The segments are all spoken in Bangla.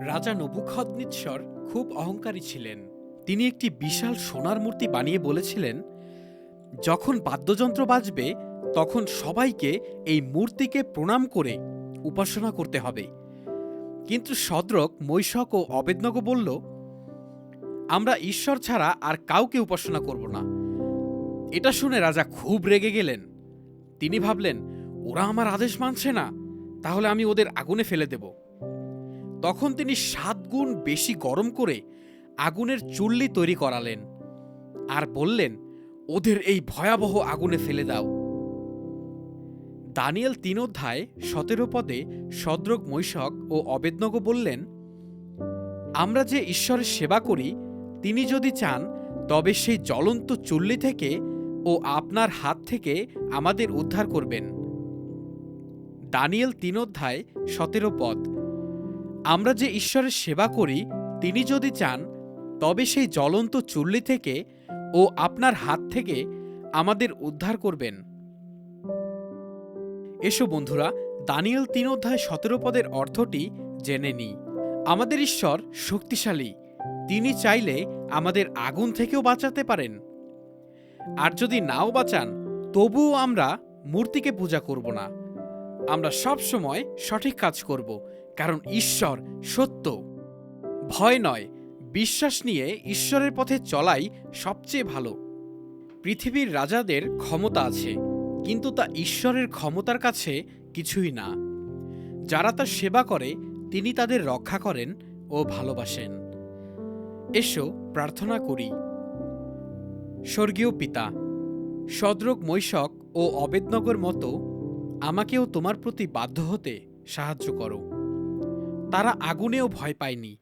রাজা নবুখদ্নেচ্ছর খুব অহংকারী ছিলেন। তিনি একটি বিশাল সোনার মূর্তি বানিয়ে বলেছিলেন, যখন বাদ্যযন্ত্র বাজবে তখন সবাইকে এই মূর্তিকে প্রণাম করে উপাসনা করতে হবে। কিন্তু শদ্রক, মৈশক ও অবেদনগো বলল, আমরা ঈশ্বর ছাড়া আর কাউকে উপাসনা করব না। এটা শুনে রাজা খুব রেগে গেলেন। তিনি ভাবলেন, ওরা আমার আদেশ মানছে না, তাহলে আমি ওদের আগুনে ফেলে দেব। তখন তিনি 7 গুণ বেশি গরম করে আগুনের চুল্লি তৈরি করালেন আর বললেন, ওদের এই ভয়াবহ আগুনে ফেলে দাও। দানিয়েল 3 অধ্যায় 17 পদে শদ্রক, মৈশক ও অবেদনগো বললেন, আমরা যে ঈশ্বরের সেবা করি তিনি যদি চান তবে সেই জ্বলন্ত চুল্লি থেকে ও আপনার হাত থেকে আমাদের উদ্ধার করবেন। দানিয়েল 3 অধ্যায় 17 পদ, আমরা যে ঈশ্বরের সেবা করি তিনি যদি চান তবে সেই জ্বলন্ত চুল্লি থেকে ও আপনার হাত থেকে আমাদের উদ্ধার করবেন। এসো বন্ধুরা, দানিয়েল 3 অধ্যায় 17 পদের অর্থটি জেনে নিই। আমাদের ঈশ্বর শক্তিশালী, তিনি চাইলে আমাদের আগুন থেকেও বাঁচাতে পারেন। আর যদি নাও বাঁচান তবুও আমরা মূর্তিকে পূজা করব না। আমরা সব সময় সঠিক কাজ করব, কারণ ঈশ্বর সত্য। ভয় নয়, বিশ্বাস নিয়ে ঈশ্বরের পথে চলাই সবচেয়ে ভালো। পৃথিবীর রাজাদের ক্ষমতা আছে, কিন্তু তা ঈশ্বরের ক্ষমতার কাছে কিছুই না। যারা তার সেবা করে তিনি তাদের রক্ষা করেন ও ভালোবাসেন। এসো প্রার্থনা করি। স্বর্গীয় পিতা, শদ্রক, মৈশক ও অবেদনগোর মতো আমাকেও তোমার প্রতি বাধ্য হতে সাহায্য করো। তারা আগুনেও ভয় পায়নি,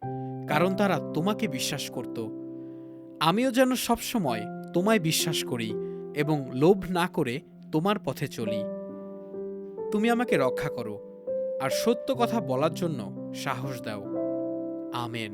কারণ তারা তোমাকে বিশ্বাস করত। আমিও যেন সবসময় তোমায় বিশ্বাস করি এবং লোভ না করে তোমার পথে চলি। তুমি আমাকে রক্ষা করো আর সত্য কথা বলার জন্য সাহস দাও। আমেন।